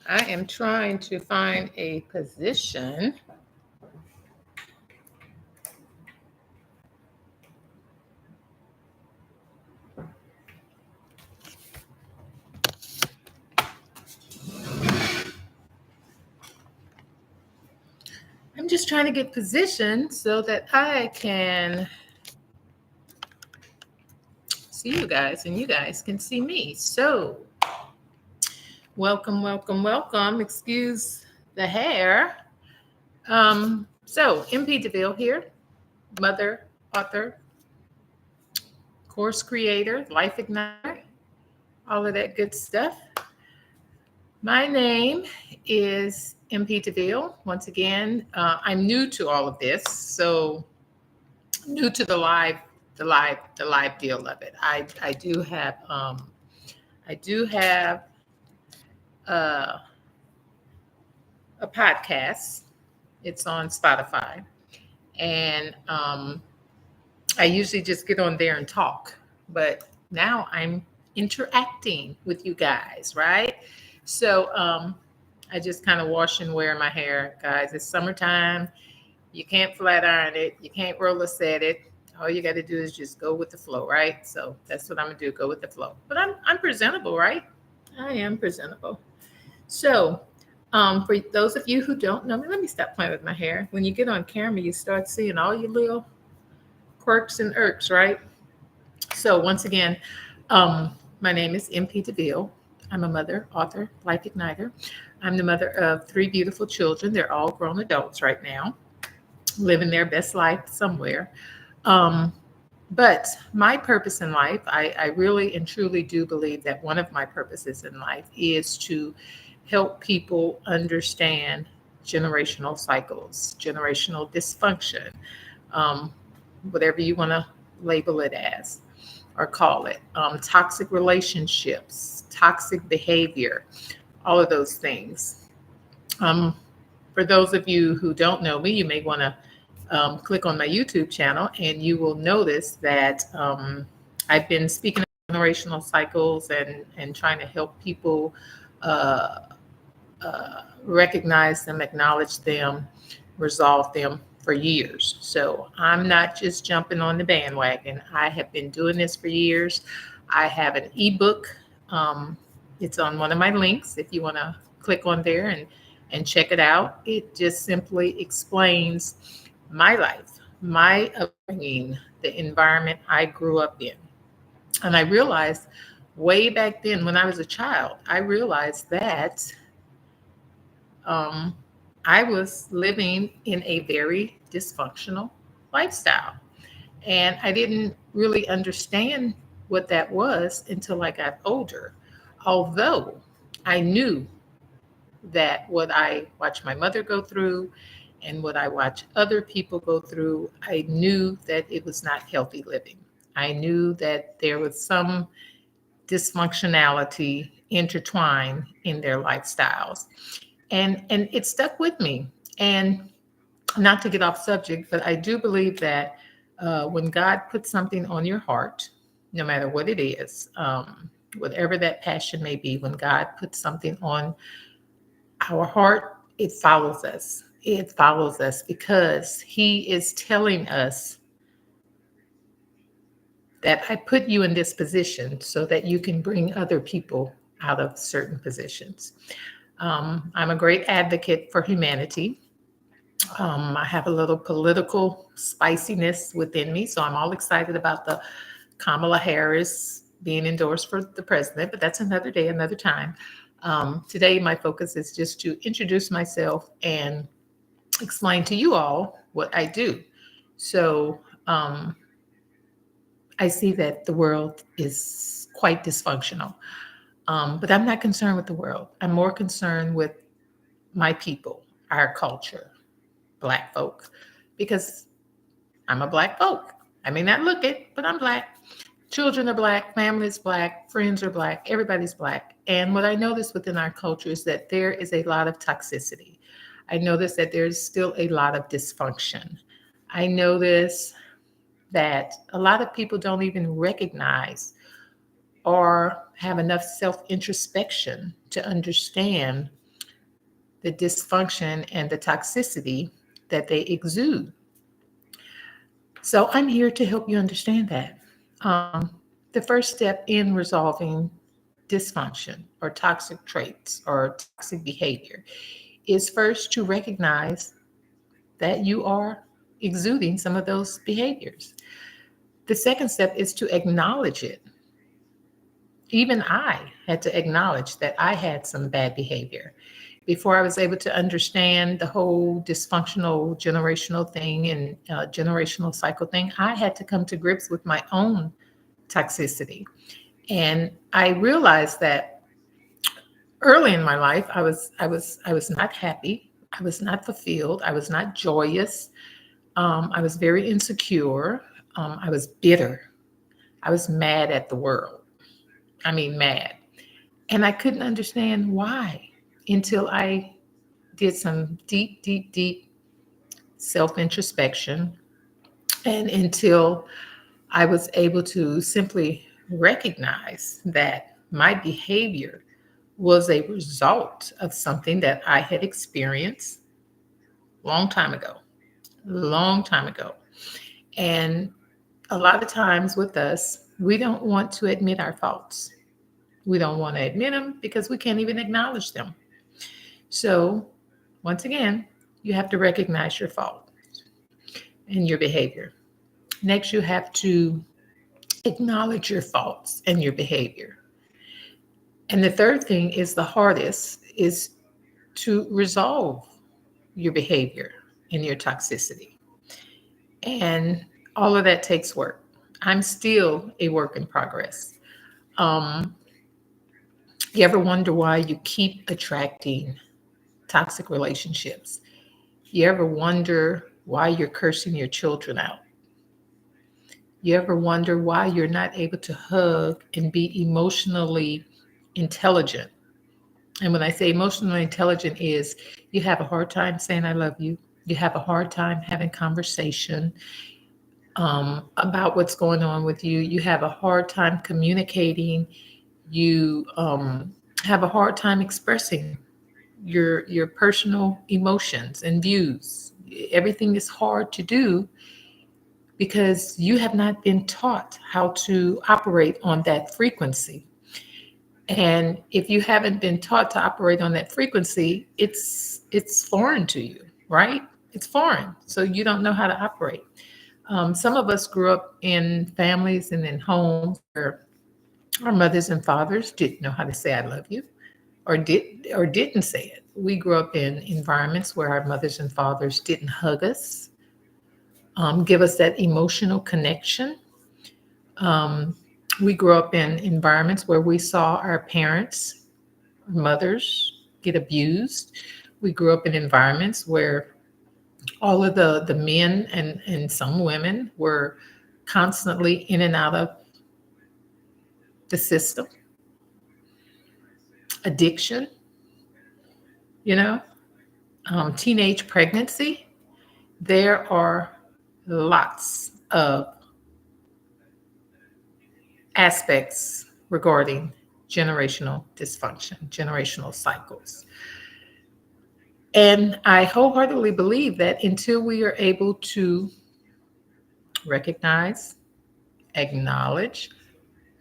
I am trying to find a position. I'm just trying to get positioned so that I can see you guys and you guys can see me. So, welcome, welcome, welcome. Excuse the hair. MP DeVille here, mother, author, course creator, life igniter, all of that good stuff. My name is MP DeVille. Once again, I'm new to all of this, so new to the live deal of it. I do have uh, a podcast. It's on Spotify, and I usually just get on there and talk. But now I'm interacting with you guys, right? So I just kind of wash and wear my hair, guys. It's summertime. You can't flat iron it. You can't roll a set it. All you got to do is just go with the flow, right? So that's what I'm gonna do. Go with the flow. But I'm presentable, right? I am presentable. So for those of you who don't know me, let me stop playing with my hair. When you get on camera, you start seeing all your little quirks and irks, right? So once again, my name is MP DeVille. I'm a mother, author, life igniter. I'm the mother of three beautiful children. They're all grown adults right now, living their best life somewhere. Um, but my purpose in life, I really and truly do believe that one of my purposes in life is to help people understand generational cycles, generational dysfunction, um, whatever you want to label it as or call it, toxic relationships, toxic behavior, all of those things. Um, for those of you who don't know me, you may want to click on my YouTube channel and you will notice that I've been speaking of generational cycles and trying to help people uh, recognize them, acknowledge them, resolve them for years. So I'm not just jumping on the bandwagon. I have been doing this for years. I have an ebook. Um, it's on one of my links if you want to click on there and check it out. It just simply explains my life, my upbringing, the environment I grew up in. And I realized way back then when I was a child, I realized that um, I was living in a very dysfunctional lifestyle. And I didn't really understand what that was until I got older. Although I knew that what I watched my mother go through and what I watch other people go through, I knew that it was not healthy living. I knew that there was some dysfunctionality intertwined in their lifestyles. And it stuck with me. And not to get off subject, but I do believe that when God puts something on your heart, no matter what it is, whatever that passion may be, when God puts something on our heart, it follows us. It follows us because He is telling us that I put you in this position so that you can bring other people out of certain positions. I'm a great advocate for humanity. I have a little political spiciness within me, so I'm all excited about the Kamala Harris being endorsed for the president, but that's another day, another time. Today, my focus is just to introduce myself and explain to you all what I do. So, I see that the world is quite dysfunctional, but I'm not concerned with the world. I'm more concerned with my people, our culture, Black folk, because I'm a Black folk. I may not look it, but I'm Black. Children are Black, families Black, friends are Black, everybody's Black. And what I notice within our culture is that there is a lot of toxicity. I notice that there's still a lot of dysfunction. I notice that a lot of people don't even recognize or have enough self introspection to understand the dysfunction and the toxicity that they exude. So I'm here to help you understand that. The first step in resolving dysfunction or toxic traits or toxic behavior is first to recognize that you are exuding some of those behaviors. The second step is to acknowledge it. Even I had to acknowledge that I had some bad behavior before I was able to understand the whole dysfunctional generational thing and generational cycle thing. I had to come to grips with my own toxicity. And I realized that early in my life, I was not happy. I was not fulfilled. I was not joyous. I was very insecure. I was bitter. I was mad at the world. I mean, mad. And I couldn't understand why until I did some deep, deep, deep self introspection and until I was able to simply recognize that my behavior was a result of something that I had experienced long time ago, long time ago. And a lot of times with us, we don't want to admit our faults. We don't want to admit them because we can't even acknowledge them. So, once again, you have to recognize your fault and your behavior. Next, you have to acknowledge your faults and your behavior. And the third thing is the hardest is to resolve your behavior and your toxicity. And all of that takes work. I'm still a work in progress. Um, you ever wonder why you keep attracting toxic relationships? You ever wonder why you're cursing your children out? You ever wonder why you're not able to hug and be emotionally intelligent? And when I say emotionally intelligent is you have a hard time saying I love you. You have a hard time having conversation about what's going on with you. You have a hard time communicating. You have a hard time expressing your personal emotions and views. Everything is hard to do because you have not been taught how to operate on that frequency. And if you haven't been taught to operate on that frequency, it's foreign to you, right? It's foreign. So you don't know how to operate. Some of us grew up in families and in homes where our mothers and fathers didn't know how to say "I love you," or didn't say it. We grew up in environments where our mothers and fathers didn't hug us, give us that emotional connection. Um, we grew up in environments where we saw our parents, mothers, get abused. We grew up in environments where all of the men and some women were constantly in and out of the system, addiction, you know, teenage pregnancy. There are lots of aspects regarding generational dysfunction, generational cycles. And I wholeheartedly believe that until we are able to recognize, acknowledge,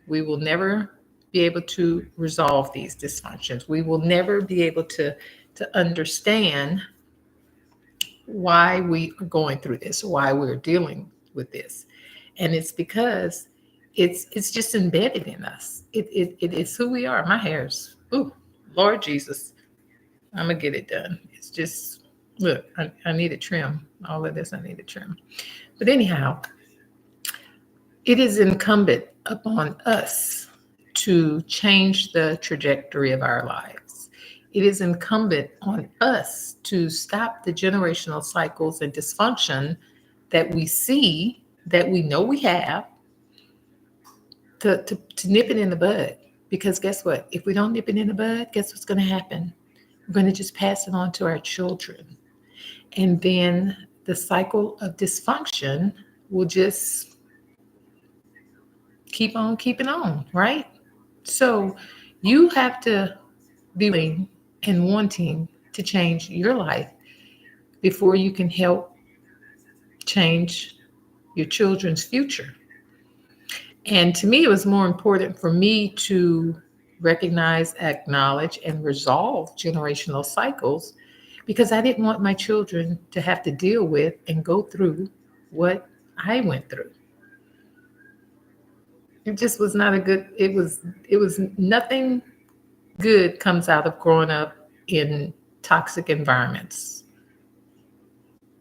we will never be able to resolve these dysfunctions. We will never be able to understand why we are going through this, why we're dealing with this. And it's because it's just embedded in us. It is who we are. My hair's, ooh, Lord Jesus, I'm gonna get it done. It's just, look, I need a trim. All of this I need a trim. But anyhow, it is incumbent upon us to change the trajectory of our lives. It is incumbent on us to stop the generational cycles and dysfunction that we see, that we know we have, to nip it in the bud. Because guess what? If we don't nip it in the bud, guess what's going to happen? We're going to just pass it on to our children. And then the cycle of dysfunction will just keep on keeping on, right? So you have to be willing and wanting to change your life before you can help change your children's future. And to me, it was more important for me to recognize, acknowledge, and resolve generational cycles because I didn't want my children to have to deal with and go through what I went through. It just was not a good, it was nothing good comes out of growing up in toxic environments.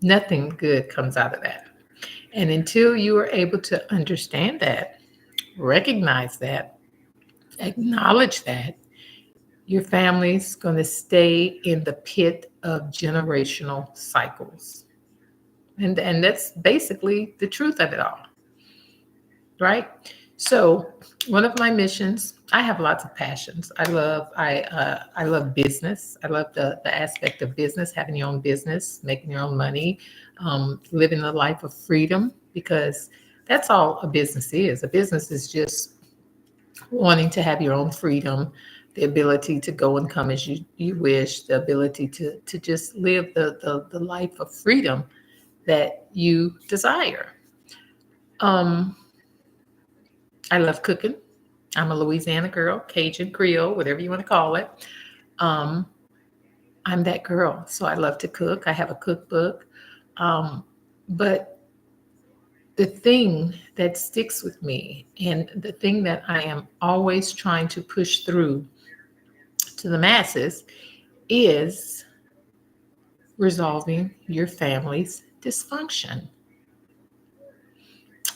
Nothing good comes out of that. And until you are able to understand that, recognize that, acknowledge that, your family's going to stay in the pit of generational cycles. And that's basically the truth of it all, right? So, one of my missions, I have lots of passions. I love business. I love the aspect of business, having your own business, making your own money, living a life of freedom, because that's all a business is. A business is just wanting to have your own freedom, the ability to go and come as you wish, the ability to just live the life of freedom that you desire. Um, I love cooking. I'm a Louisiana girl, Cajun, Creole, whatever you want to call it. Um, I'm that girl. So I love to cook. I have a cookbook. Um, but the thing that sticks with me and the thing that I am always trying to push through to the masses is resolving your family's dysfunction.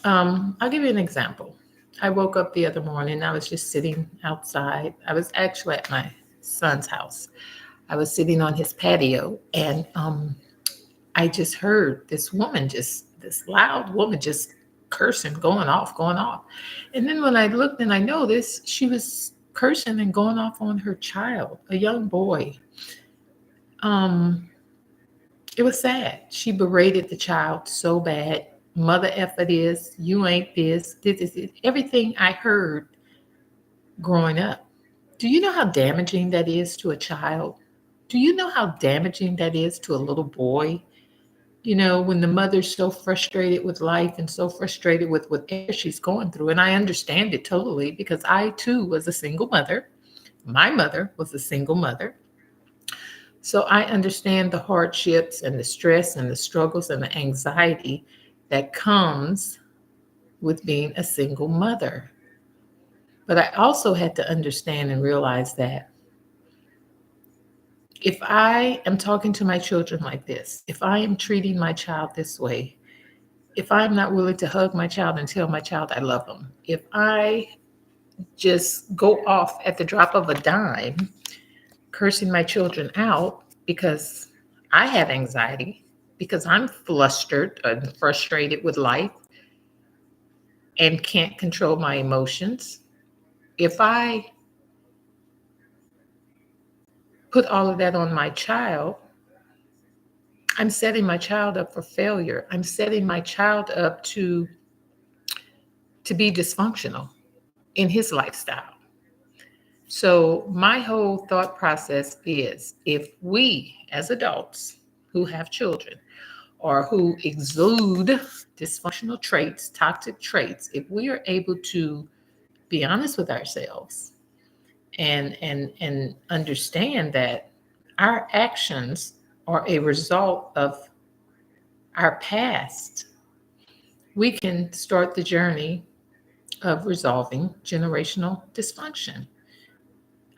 I'll give you an example. I woke up the other morning. I was just sitting outside. I was actually at my son's house. I was sitting on his patio, and I just heard this loud woman just cursing, going off, going off. And then when I looked and I noticed, she was cursing and going off on her child, a young boy. Um, it was sad. She berated the child so bad. Mother effer this, you ain't this, everything I heard growing up. Do you know how damaging that is to a child? Do you know how damaging that is to a little boy? You know, when the mother's so frustrated with life and so frustrated with whatever she's going through. And I understand it totally because I too was a single mother. My mother was a single mother. So I understand the hardships and the stress and the struggles and the anxiety that comes with being a single mother. But I also had to understand and realize that if I am talking to my children like this, if I am treating my child this way, if I'm not willing to hug my child and tell my child I love them, if I just go off at the drop of a dime, cursing my children out because I have anxiety, because I'm flustered and frustrated with life and can't control my emotions, if I put all of that on my child, I'm setting my child up for failure. I'm setting my child up to be dysfunctional in his lifestyle. So my whole thought process is if we as adults who have children or who exude dysfunctional traits, toxic traits, if we are able to be honest with ourselves and understand that our actions are a result of our past, we can start the journey of resolving generational dysfunction.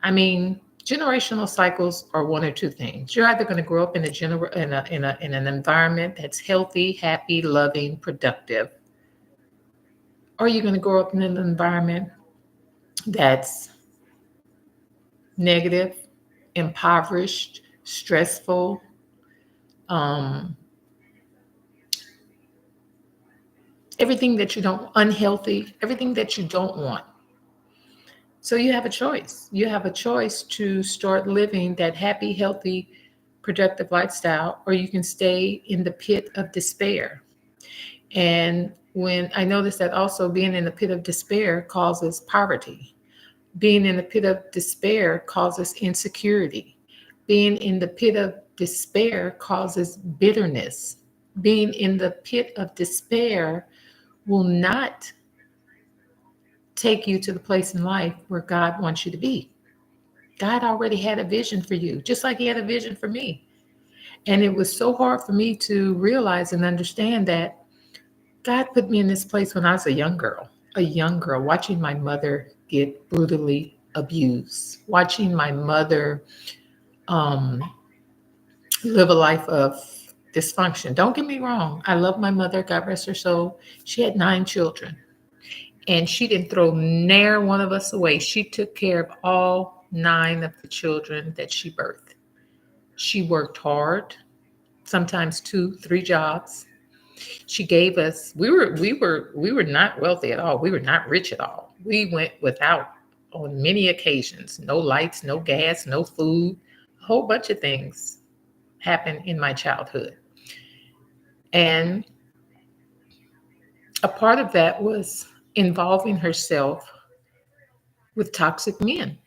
I mean, generational cycles are one or two things. You're either going to grow up in in an environment that's healthy, happy, loving, productive, or you're going to grow up in an environment that's negative, impoverished, stressful, um, everything that you don't, unhealthy, everything that you don't want. So you have a choice. You have a choice to start living that happy, healthy, productive lifestyle, or you can stay in the pit of despair. And when I noticed that also being in the pit of despair causes poverty, being in the pit of despair causes insecurity. Being in the pit of despair causes bitterness. Being in the pit of despair will not take you to the place in life where God wants you to be. God already had a vision for you, just like He had a vision for me. And it was so hard for me to realize and understand that God put me in this place when I was a young girl, watching my mother get brutally abused, watching my mother um, live a life of dysfunction. Don't get me wrong. I love my mother. God rest her soul. She had 9 children, and she didn't throw near one of us away. She took care of all 9 of the children that she birthed. She worked hard, sometimes 2, 3 jobs. She gave us. We were not wealthy at all. We were not rich at all. We went without on many occasions. No lights, no gas, no food. A whole bunch of things happened in my childhood. And a part of that was involving herself with toxic men,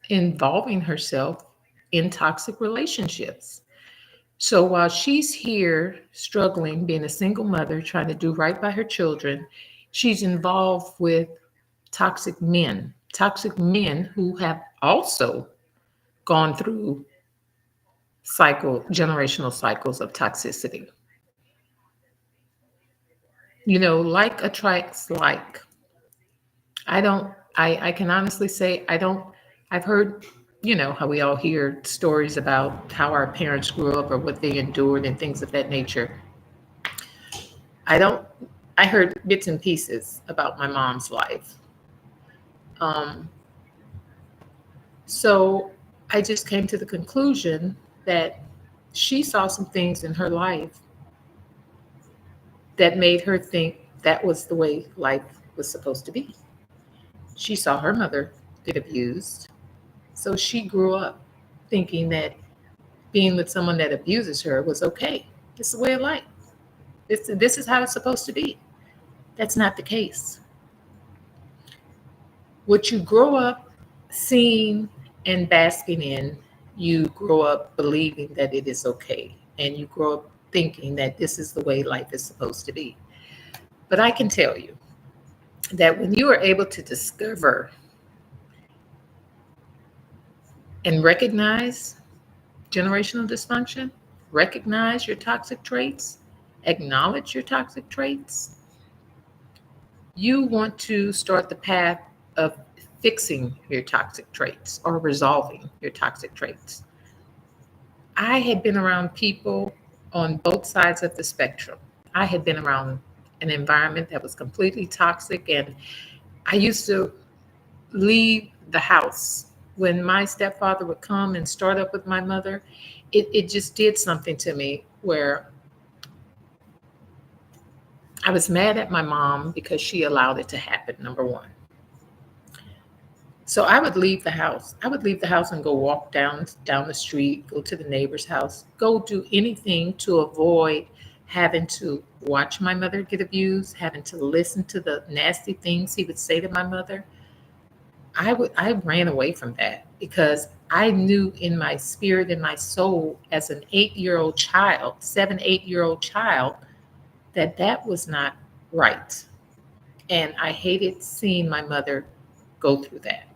involving herself in toxic relationships. So while she's here struggling, being a single mother, trying to do right by her children, she's involved with toxic men who have also gone through generational cycles of toxicity. Like attracts like. I can honestly say I don't, I've heard, how we all hear stories about how our parents grew up or what they endured and things of that nature. I don't, I heard bits and pieces about my mom's life. Um, so I just came to the conclusion that she saw some things in her life that made her think that was the way life was supposed to be. She saw her mother get abused. So she grew up thinking that being with someone that abuses her was okay. It's the way of life. This is how it's supposed to be. That's not the case. What you grow up seeing and basking in, you grow up believing that it is okay. And you grow up thinking that this is the way life is supposed to be. But I can tell you that when you are able to discover and recognize generational dysfunction, recognize your toxic traits, acknowledge your toxic traits, you want to start the path of fixing your toxic traits or resolving your toxic traits. I had been around people on both sides of the spectrum. I had been around an environment that was completely toxic, and I used to leave the house. When my stepfather would come and start up with my mother, it just did something to me where I was mad at my mom because she allowed it to happen, number one. So I would leave the house. I would leave the house and go walk down the street, go to the neighbor's house, go do anything to avoid having to watch my mother get abused, having to listen to the nasty things he would say to my mother. I ran away from that because I knew in my spirit and my soul as an 8-year-old child, 7, 8-year-old child, that that was not right. And I hated seeing my mother go through that.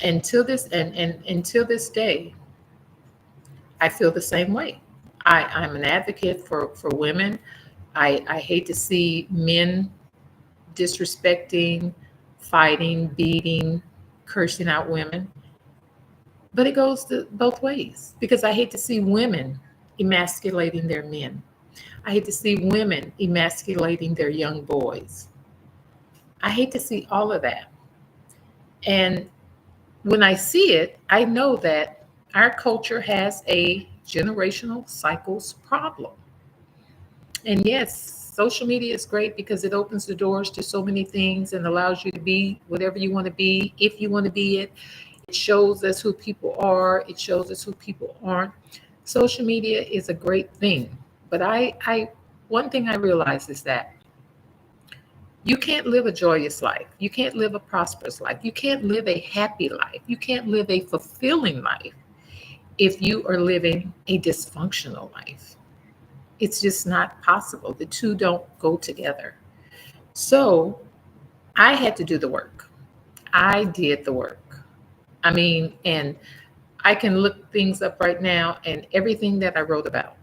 And until this day, I feel the same way. I'm an advocate for women. I hate to see men disrespecting, fighting, beating, cursing out women. But it goes both ways because I hate to see women emasculating their men. I hate to see women emasculating their young boys. I hate to see all of that. And when I see it, I know that our culture has a generational cycles problem. And yes, social media is great because it opens the doors to so many things and allows you to be whatever you want to be, if you want to be it. It shows us who people are, it shows us who people aren't. Social media is a great thing. But one thing I realize is that you can't live a joyous life. You can't live a prosperous life. You can't live a happy life. You can't live a fulfilling life if you are living a dysfunctional life. It's just not possible. The two don't go together. So I had to do the work. I did the work. I mean, and I can look things up right now, and everything that I wrote about,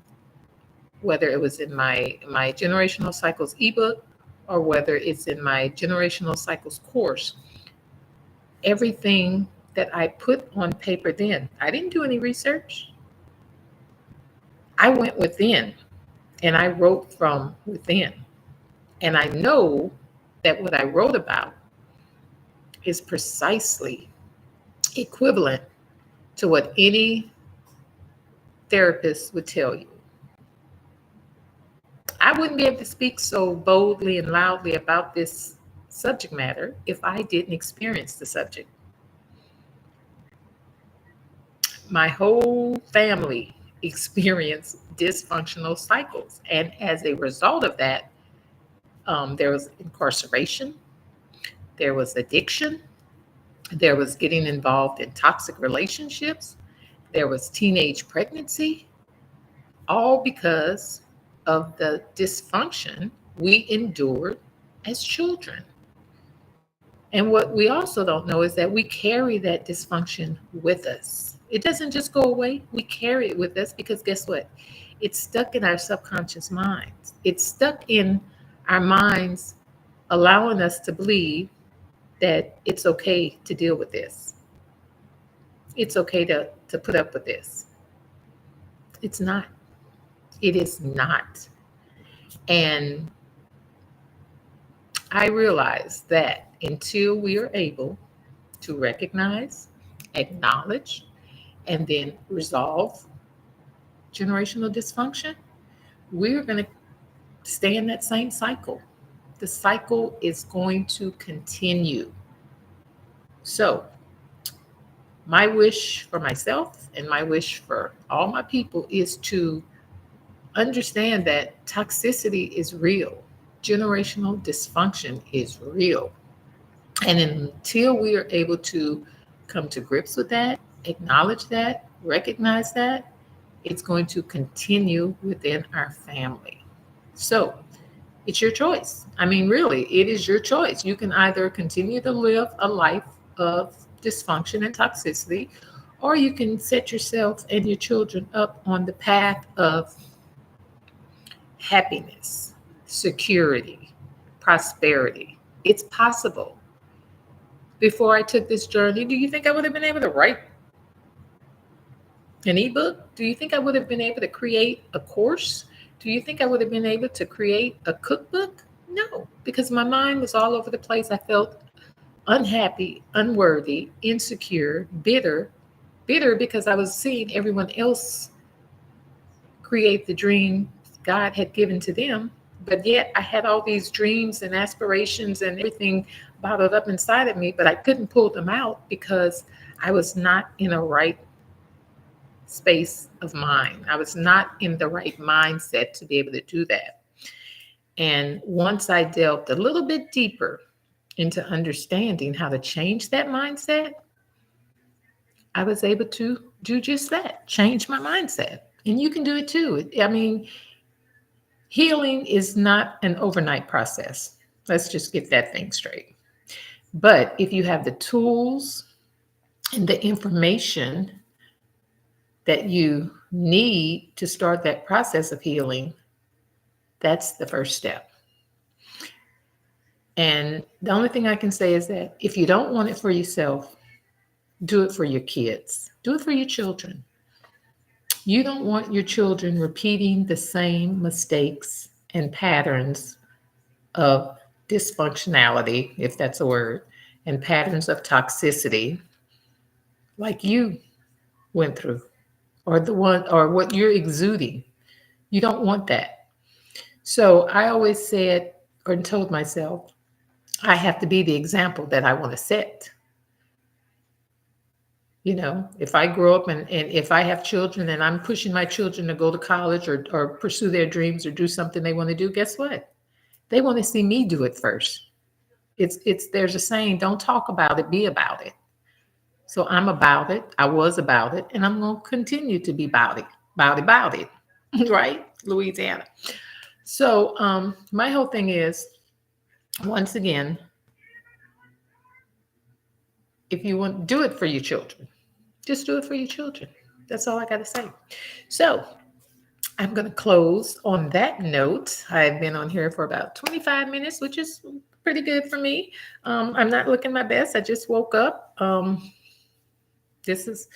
whether it was in my generational cycles ebook or whether it's in my generational cycles course, everything that I put on paper then, I didn't do any research. I went within and I wrote from within. And I know that what I wrote about is precisely equivalent to what any therapist would tell you. I wouldn't be able to speak so boldly and loudly about this subject matter if I didn't experience the subject. My whole family experienced dysfunctional cycles. And as a result of that, there was incarceration, there was addiction, there was getting involved in toxic relationships, there was teenage pregnancy, all because of the dysfunction we endured as children. And what we also don't know is that we carry that dysfunction with us. It doesn't just go away, we carry it with us because guess what? It's stuck in our subconscious minds. It's stuck in our minds, allowing us to believe that it's okay to deal with this. It's okay to put up with this. It's not. It is not. And I realize that until we are able to recognize, acknowledge, and then resolve generational dysfunction, we're going to stay in that same cycle. The cycle is going to continue. So, my wish for myself and my wish for all my people is to understand that toxicity is real. Generational dysfunction is real. And until we are able to come to grips with that, acknowledge that, recognize that, it's going to continue within our family. So it's your choice. I mean, really, it is your choice. You can either continue to live a life of dysfunction and toxicity, or you can set yourself and your children up on the path of happiness, security, prosperity. It's possible. Before I took this journey, do you think I would have been able to write an ebook? Do you think I would have been able to create a course? Do you think I would have been able to create a cookbook? No, because my mind was all over the place. I felt unhappy, unworthy, insecure, bitter because I was seeing everyone else create the dream God had given to them. But yet I had all these dreams and aspirations and everything bottled up inside of me, but I couldn't pull them out because I was not in a right space of mind. I was not in the right mindset to be able to do that. And once I delved a little bit deeper into understanding how to change that mindset, I was able to do just that, change my mindset. And you can do it too. I mean, healing is not an overnight process. Let's just get that thing straight. But if you have the tools and the information that you need to start that process of healing, that's the first step. And the only thing I can say is that if you don't want it for yourself, do it for your kids. Do it for your children. You don't want your children repeating the same mistakes and patterns of dysfunctionality, if that's a word, and patterns of toxicity like you went through, or the one, or what you're exuding. You don't want that. So I always said or told myself, I have to be the example that I want to set. You know, if I grow up and if I have children and I'm pushing my children to go to college or pursue their dreams or do something they want to do, guess what? They want to see me do it first. It's there's a saying, don't talk about it, be about it. So I'm about it. I was about it, and I'm going to continue to be about it, right? Louisiana. So my whole thing is, once again, if you want, do it for your children. Just do it for your children. That's all I got to say. So I'm going to close on that note. I've been on here for about 25 minutes, which is pretty good for me. I'm not looking my best. I just woke up. This is,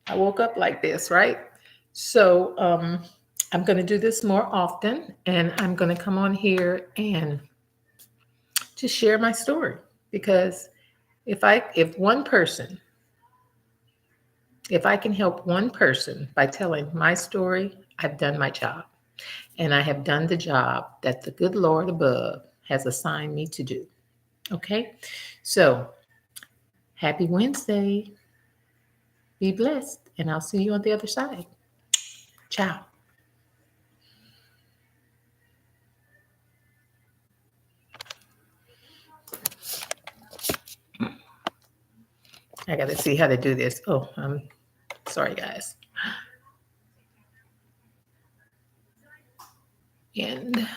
I woke up like this, right? So I'm going to do this more often, and I'm going to come on here and just share my story, because if one person, if I can help one person by telling my story, I've done my job. And I have done the job that the good Lord above has assigned me to do. Okay? So, happy Wednesday. Be blessed. And I'll see you on the other side. Ciao. I got to see how to do this. Oh, I'm sorry, guys. And